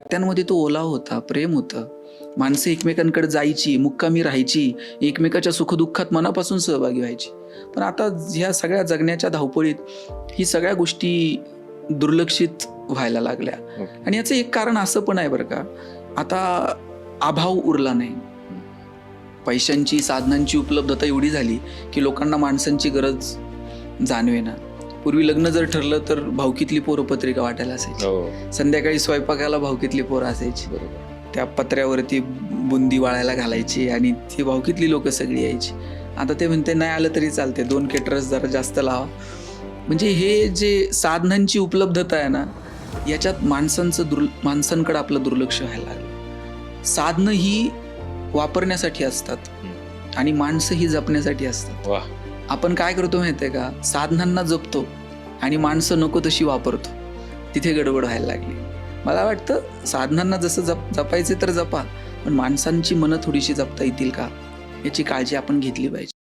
त्यांमध्ये तो ओलाव होता, प्रेम होतं. माणसं एकमेकांकडे जायची, मुक्कामी राहायची, एकमेकाच्या सुखदुःखात मनापासून सहभागी व्हायची. पण आता ह्या सगळ्या जगण्याच्या धावपळीत ही सगळ्या गोष्टी दुर्लक्षित व्हायला लागल्या. आणि याचं एक कारण असं पण आहे बरं का, आता अभाव उरला नाही. पैशांची, साधनांची उपलब्धता एवढी झाली की लोकांना माणसांची गरज जाणवेना. पूर्वी लग्न जर ठरलं तर भावकीतली पोरं पत्रिका वाटायला असायची. संध्याकाळी स्वयंपाकाला भावकीतली पोरं असायची. त्या पत्र्यावरती बुंदी वाळायला घालायची आणि ती भावकीतली लोक सगळी यायची. आता ते म्हणते नाही आलं तरी चालते, 2 केटरर्स जरा जास्त लावा. म्हणजे हे जे साधनांची उपलब्धता आहे ना, याच्यात माणसांकडे आपलं दुर्लक्ष व्हायला लागलं. साधनं ही वापरण्यासाठी असतात आणि माणसं ही जपण्यासाठी असतात. आपण काय करतो माहितीये का, साधनांना जपतो आणि माणसं नको तशी वापरतो. तिथे गडबड व्हायला लागली. मला वाटतं साधनांना जसं जपायचे तर जपा, पण माणसांची मनं थोडीशी जपता येतील का याची काळजी आपण घेतली पाहिजे.